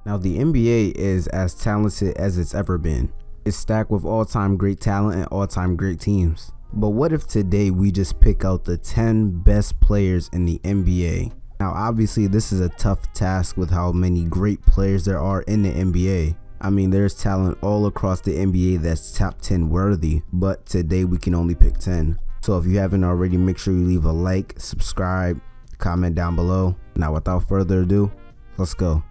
Now the NBA is as talented as it's ever been. It's stacked with all-time great talent and all-time great teams. But what if today we just pick out the 10 best players in the NBA? Now obviously this is a tough task with how many great players there are in the NBA. I mean, there's talent all across the NBA that's top 10 worthy, but today we can only pick 10. So if you haven't already, make sure you leave a like, subscribe, comment down below. Now without further ado, let's go.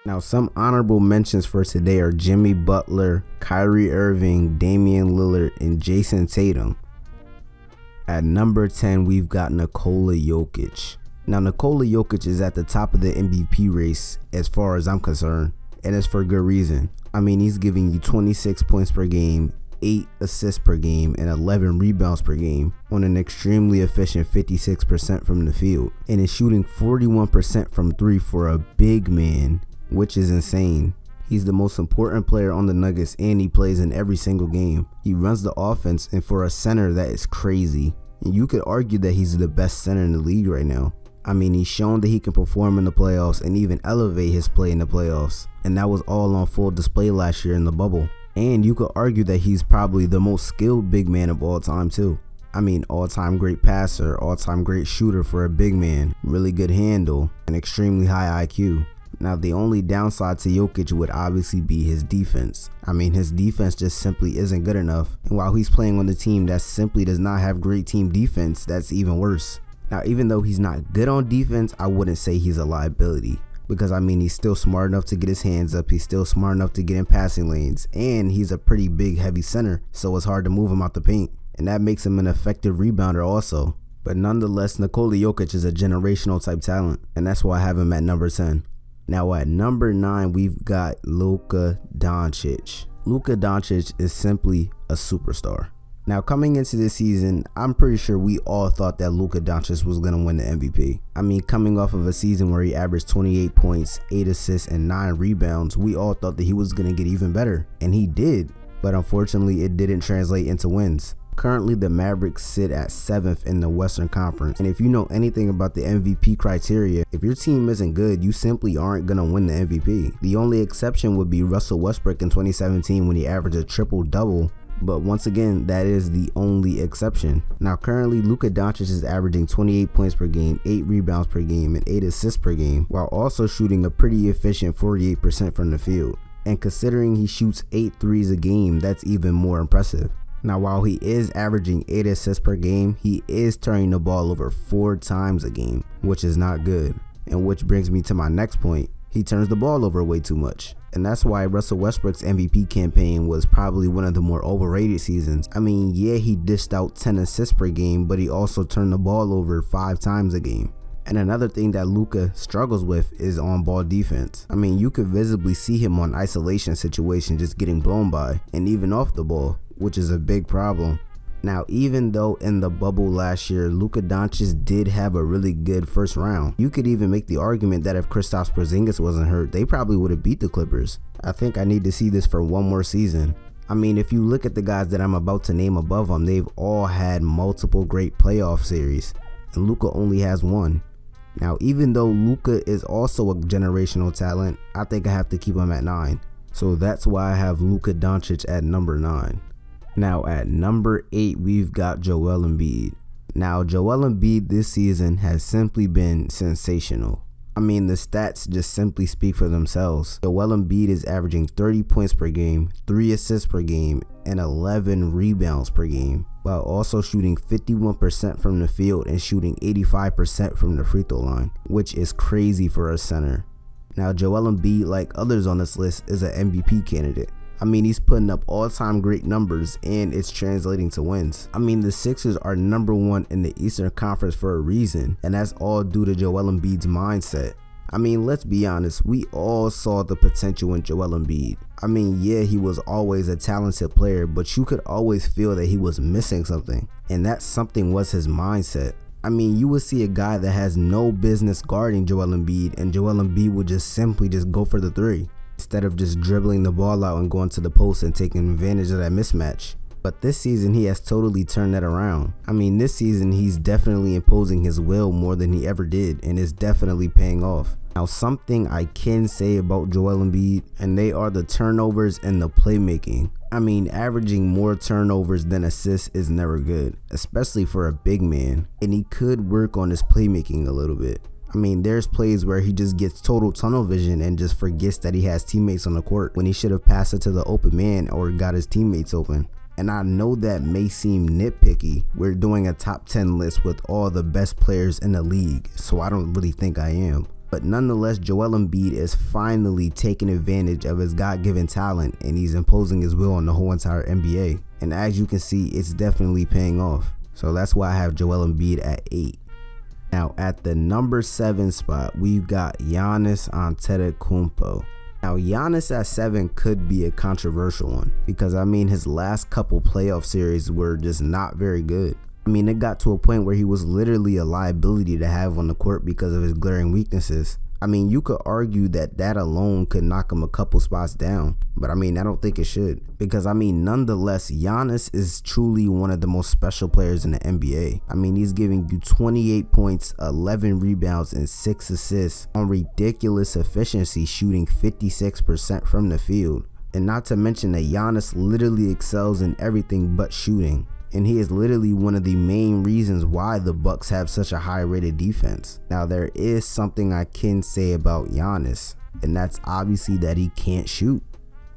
Now some honorable mentions for today are Jimmy Butler, Kyrie Irving, Damian Lillard, and Jason Tatum. At number 10, we've got Nikola Jokic. Now Nikola Jokic is at the top of the MVP race as far as I'm concerned, and it's for good reason. I mean, he's giving you 26 points per game, 8 assists per game, and 11 rebounds per game on an extremely efficient 56% from the field, and is shooting 41% from 3 for a big man, which is insane. He's the most important player on the Nuggets, and he plays in every single game. He runs the offense, and for a center, that is crazy. And you could argue that he's the best center in the league right now. I mean, he's shown that he can perform in the playoffs and even elevate his play in the playoffs. And that was all on full display last year in the bubble. And you could argue that he's probably the most skilled big man of all time too. I mean, all-time great passer, all-time great shooter for a big man, really good handle, and extremely high IQ. Now the only downside to Jokic would obviously be his defense. I mean, his defense just simply isn't good enough. And while he's playing on the team that simply does not have great team defense, that's even worse. Now even though he's not good on defense, I wouldn't say he's a liability. Because I mean, he's still smart enough to get his hands up, he's still smart enough to get in passing lanes, and he's a pretty big heavy center, so it's hard to move him out the paint. And that makes him an effective rebounder also. But nonetheless, Nikola Jokic is a generational type talent, and that's why I have him at number 10. Now at number 9, we've got Luka Doncic. Luka Doncic is simply a superstar. Now coming into this season, I'm pretty sure we all thought that Luka Doncic was going to win the MVP. I mean, coming off of a season where he averaged 28 points, 8 assists, and 9 rebounds, we all thought that he was going to get even better. And he did, but unfortunately it didn't translate into wins. Currently, the Mavericks sit at 7th in the Western Conference, and if you know anything about the MVP criteria, if your team isn't good, you simply aren't going to win the MVP. The only exception would be Russell Westbrook in 2017 when he averaged a triple-double, but once again, that is the only exception. Now currently, Luka Doncic is averaging 28 points per game, 8 rebounds per game, and 8 assists per game, while also shooting a pretty efficient 48% from the field. And considering he shoots 8 threes a game, that's even more impressive. Now while he is averaging 8 assists per game, he is turning the ball over 4 times a game, which is not good. And which brings me to my next point. He turns the ball over way too much. And that's why Russell Westbrook's MVP campaign was probably one of the more overrated seasons. I mean, yeah, he dished out 10 assists per game, but he also turned the ball over 5 times a game. And another thing that Luka struggles with is on-ball defense. I mean, you could visibly see him on isolation situations just getting blown by, and even off the ball, which is a big problem. Now, even though in the bubble last year, Luka Doncic did have a really good first round, you could even make the argument that if Kristaps Porzingis wasn't hurt, they probably would have beat the Clippers. I think I need to see this for one more season. I mean, if you look at the guys that I'm about to name above them, they've all had multiple great playoff series, and Luka only has one. Now, even though Luka is also a generational talent, I think I have to keep him at 9. So that's why I have Luka Doncic at number 9. Now at number 8, we've got Joel Embiid. Now Joel Embiid this season has simply been sensational. I mean, the stats just simply speak for themselves. Joel Embiid is averaging 30 points per game, 3 assists per game, and 11 rebounds per game, while also shooting 51% from the field and shooting 85% from the free throw line, which is crazy for a center. Now Joel Embiid, like others on this list, is an MVP candidate. I mean, he's putting up all-time great numbers and it's translating to wins. I mean, the Sixers are number 1 in the Eastern Conference for a reason, and that's all due to Joel Embiid's mindset. I mean, let's be honest, we all saw the potential in Joel Embiid. I mean, yeah, he was always a talented player, but you could always feel that he was missing something, and that something was his mindset. I mean, you would see a guy that has no business guarding Joel Embiid, and Joel Embiid would just simply go for the 3. Instead of just dribbling the ball out and going to the post and taking advantage of that mismatch. But this season he has totally turned that around. I mean, this season he's definitely imposing his will more than he ever did, and it's definitely paying off. Now, something I can say about Joel Embiid, and they are the turnovers and the playmaking. I mean, averaging more turnovers than assists is never good, especially for a big man, and he could work on his playmaking a little bit. I mean, there's plays where he just gets total tunnel vision and just forgets that he has teammates on the court when he should have passed it to the open man or got his teammates open. And I know that may seem nitpicky. We're doing a top 10 list with all the best players in the league, so I don't really think I am. But nonetheless, Joel Embiid is finally taking advantage of his God-given talent, and he's imposing his will on the whole entire NBA. And as you can see, it's definitely paying off. So that's why I have Joel Embiid at 8. Now at the number 7 spot, we've got Giannis Antetokounmpo. Now Giannis at 7 could be a controversial one because I mean his last couple playoff series were just not very good. I mean, it got to a point where he was literally a liability to have on the court because of his glaring weaknesses. I mean, you could argue that that alone could knock him a couple spots down, but I mean, I don't think it should, because I mean, nonetheless, Giannis is truly one of the most special players in the NBA. I mean, he's giving you 28 points, 11 rebounds, and 6 assists on ridiculous efficiency, shooting 56% from the field. And not to mention that Giannis literally excels in everything but shooting. And he is literally one of the main reasons why the Bucks have such a high rated defense. Now there is something I can say about Giannis, and that's obviously that he can't shoot.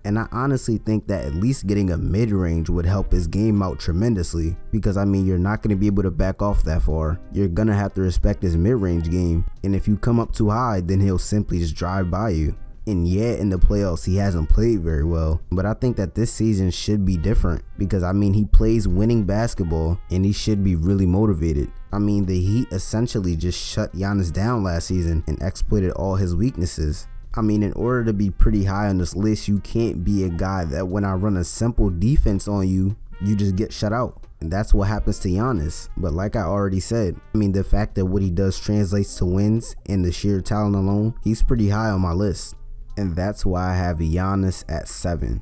And I honestly think that at least getting a mid-range would help his game out tremendously, because I mean, you're not going to be able to back off that far. You're going to have to respect his mid-range game, and if you come up too high, then he'll simply just drive by you. And yeah, in the playoffs, he hasn't played very well, but I think that this season should be different because I mean, he plays winning basketball and he should be really motivated. I mean, the Heat essentially just shut Giannis down last season and exploited all his weaknesses. I mean, in order to be pretty high on this list, you can't be a guy that when I run a simple defense on you, you just get shut out. And that's what happens to Giannis. But like I already said, I mean, the fact that what he does translates to wins and the sheer talent alone, he's pretty high on my list. And that's why I have Giannis at 7.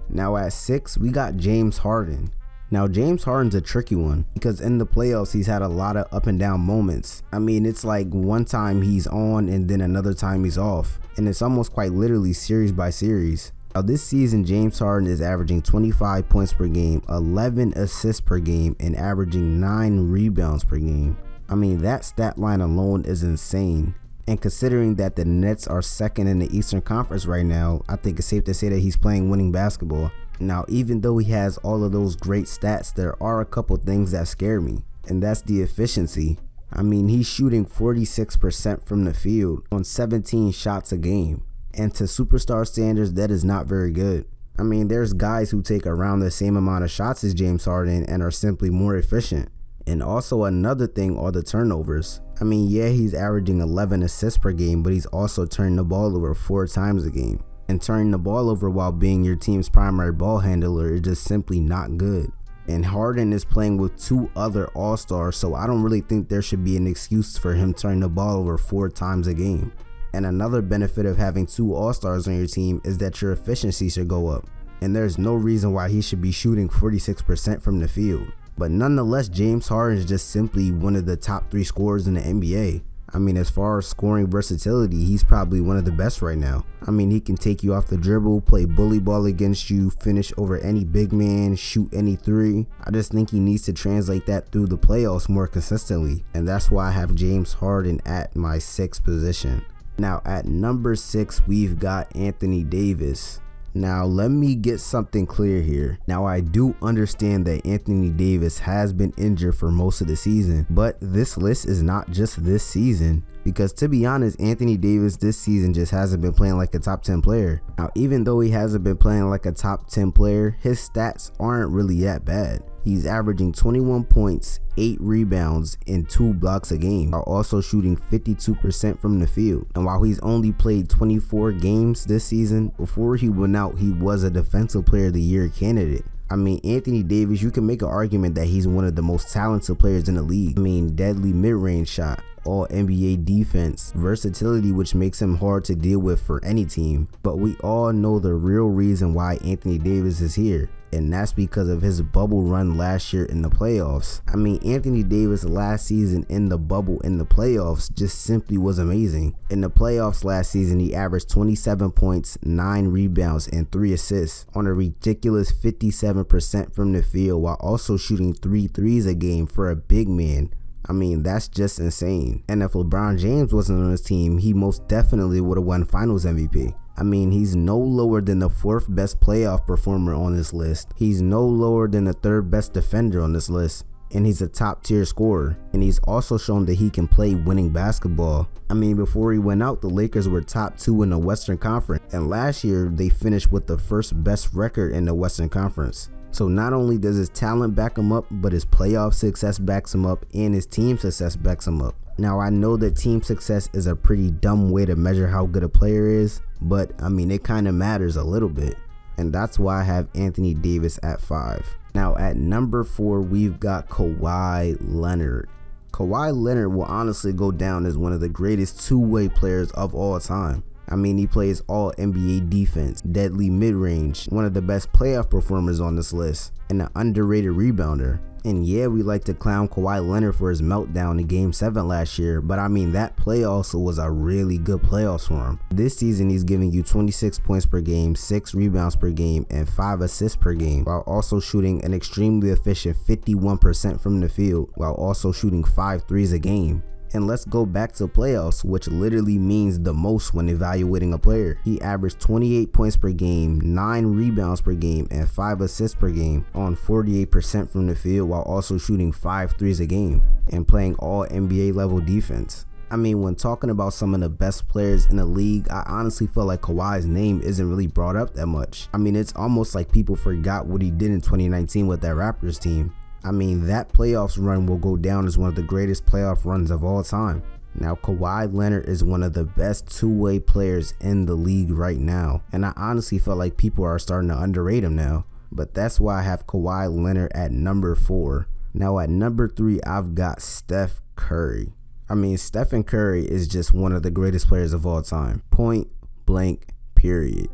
Now at 6, we got James Harden. Now James Harden's a tricky one because in the playoffs, he's had a lot of up and down moments. I mean, it's like one time he's on and then another time he's off. And it's almost quite literally series by series. Now this season, James Harden is averaging 25 points per game, 11 assists per game, and averaging 9 rebounds per game. I mean, that stat line alone is insane. And considering that the Nets are second in the Eastern Conference right now, I think it's safe to say that he's playing winning basketball. Now, even though he has all of those great stats, there are a couple things that scare me, and that's the efficiency. I mean, he's shooting 46% from the field on 17 shots a game. And to superstar standards, that is not very good. I mean, there's guys who take around the same amount of shots as James Harden and are simply more efficient. And also another thing are the turnovers. I mean, yeah, he's averaging 11 assists per game, but he's also turning the ball over 4 times a game. And turning the ball over while being your team's primary ball handler is just simply not good. And Harden is playing with 2 other all-stars, so I don't really think there should be an excuse for him turning the ball over 4 times a game. And another benefit of having 2 all-stars on your team is that your efficiency should go up. And there's no reason why he should be shooting 46% from the field. But nonetheless, James Harden is just simply one of the top 3 scorers in the NBA. I mean, as far as scoring versatility, he's probably one of the best right now. I mean, he can take you off the dribble, play bully ball against you, finish over any big man, shoot any 3. I just think he needs to translate that through the playoffs more consistently. And that's why I have James Harden at my 6th position. Now at number 6, we've got Anthony Davis. Now let me get something clear here. Now I do understand that Anthony Davis has been injured for most of the season, but this list is not just this season, because to be honest, Anthony Davis this season just hasn't been playing like a top 10 player. Now even though he hasn't been playing like a top 10 player, his stats aren't really that bad. He's averaging 21 points, 8 rebounds, and 2 blocks a game, while also shooting 52% from the field. And while he's only played 24 games this season, before he went out, he was a Defensive Player of the Year candidate. I mean, Anthony Davis, you can make an argument that he's one of the most talented players in the league. I mean, deadly mid-range shot, all NBA defense, versatility which makes him hard to deal with for any team. But we all know the real reason why Anthony Davis is here. and that's because of his bubble run last year in the playoffs. I mean, Anthony Davis last season in the bubble in the playoffs just simply was amazing. In the playoffs last season, he averaged 27 points, 9 rebounds, and 3 assists on a ridiculous 57% from the field, while also shooting 3 threes a game for a big man. I mean, that's just insane. And if LeBron James wasn't on his team, he most definitely would have won Finals MVP. I mean, he's no lower than the 4th best playoff performer on this list. He's no lower than the 3rd best defender on this list. And he's a top tier scorer. And he's also shown that he can play winning basketball. I mean, before he went out, the Lakers were top 2 in the Western Conference. And last year, they finished with the 1st best record in the Western Conference. So not only does his talent back him up, but his playoff success backs him up and his team success backs him up. Now, I know that team success is a pretty dumb way to measure how good a player is, but I mean, it kind of matters a little bit. And that's why I have Anthony Davis at 5. Now, at number 4, we've got Kawhi Leonard. Kawhi Leonard will honestly go down as one of the greatest two-way players of all time. I mean, he plays all NBA defense, deadly mid-range, one of the best playoff performers on this list, and an underrated rebounder. And yeah, we like to clown Kawhi Leonard for his meltdown in Game 7 last year, but I mean, that play also was a really good playoffs for him. This season, he's giving you 26 points per game, 6 rebounds per game, and 5 assists per game, while also shooting an extremely efficient 51% from the field, while also shooting 5 threes a game. And let's go back to playoffs, which literally means the most when evaluating a player. He averaged 28 points per game, 9 rebounds per game, and 5 assists per game on 48% from the field, while also shooting 5 threes a game and playing all NBA level defense. I mean, when talking about some of the best players in the league, I honestly feel like Kawhi's name isn't really brought up that much. I mean, it's almost like people forgot what he did in 2019 with that Raptors team. I mean, that playoffs run will go down as one of the greatest playoff runs of all time. Now, Kawhi Leonard is one of the best two-way players in the league right now, and I honestly feel like people are starting to underrate him now. But that's why I have Kawhi Leonard at number 4. Now, at number 3, I've got Steph Curry. I mean, Stephen Curry is just one of the greatest players of all time. Point blank, period.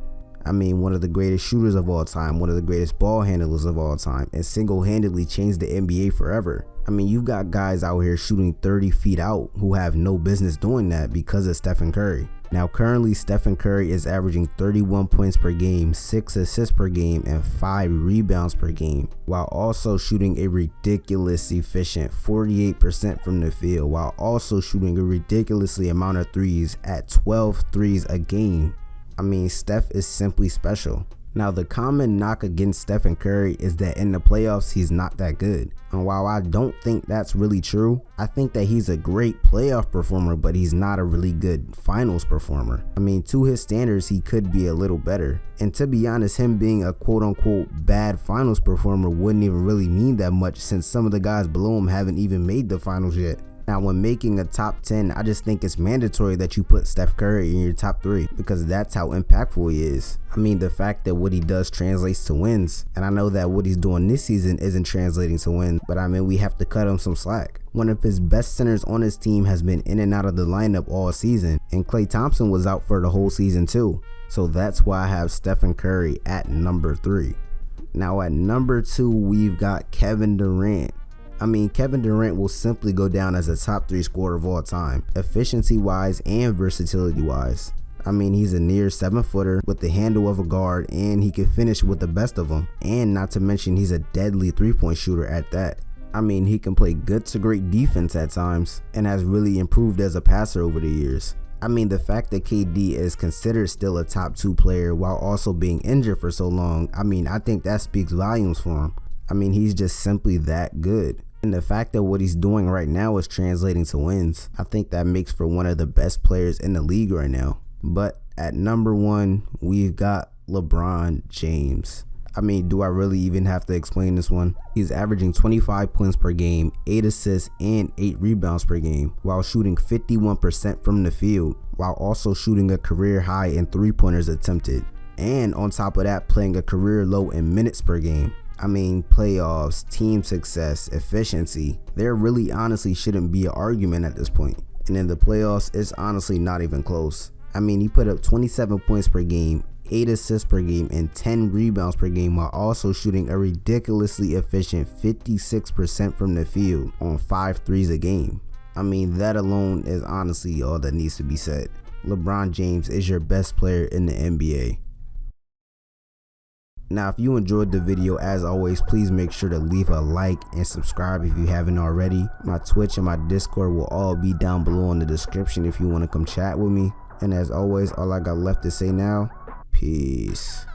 I mean, one of the greatest shooters of all time, one of the greatest ball handlers of all time, and single-handedly changed the NBA forever. I mean, you've got guys out here shooting 30 feet out who have no business doing that because of Stephen Curry. Now, currently, Stephen Curry is averaging 31 points per game, 6 assists per game, and 5 rebounds per game, while also shooting a ridiculous efficient 48% from the field, while also shooting a ridiculously amount of threes at 12 threes a game. I mean, Steph is simply special. Now, the common knock against Stephen Curry is that in the playoffs, he's not that good. And while I don't think that's really true, I think that he's a great playoff performer, but he's not a really good finals performer. I mean, to his standards, he could be a little better. And to be honest, him being a quote-unquote bad finals performer wouldn't even really mean that much, since some of the guys below him haven't even made the finals yet. Now, when making a top 10, I just think it's mandatory that you put Steph Curry in your top 3 because that's how impactful he is. I mean, the fact that what he does translates to wins, and I know that what he's doing this season isn't translating to wins, but I mean, we have to cut him some slack. One of his best centers on his team has been in and out of the lineup all season, and Klay Thompson was out for the whole season too. So that's why I have Stephen Curry at number 3. Now, at number 2, we've got Kevin Durant. I mean, Kevin Durant will simply go down as a top 3 scorer of all time, efficiency wise and versatility wise. I mean, he's a near 7-footer with the handle of a guard, and he can finish with the best of them, and not to mention he's a deadly 3-point shooter at that. I mean, he can play good to great defense at times and has really improved as a passer over the years. I mean, the fact that KD is considered still a top 2 player while also being injured for so long, I mean, I think that speaks volumes for him. I mean, he's just simply that good. And the fact that what he's doing right now is translating to wins, I think that makes for one of the best players in the league right now. But at number 1, we've got LeBron James. I mean, do I really even have to explain this one? He's averaging 25 points per game, 8 assists, and 8 rebounds per game, while shooting 51% from the field, while also shooting a career high in 3-pointers attempted. And on top of that, playing a career low in minutes per game. I mean, playoffs, team success, efficiency, there really honestly shouldn't be an argument at this point. And in the playoffs, it's honestly not even close. I mean, he put up 27 points per game, 8 assists per game, and 10 rebounds per game, while also shooting a ridiculously efficient 56% from the field on 5 threes a game. I mean, that alone is honestly all that needs to be said. LeBron James is your best player in the NBA. Now, if you enjoyed the video, as always, please make sure to leave a like and subscribe if you haven't already. My Twitch and my Discord will all be down below in the description if you want to come chat with me. And as always, all I got left to say now, peace.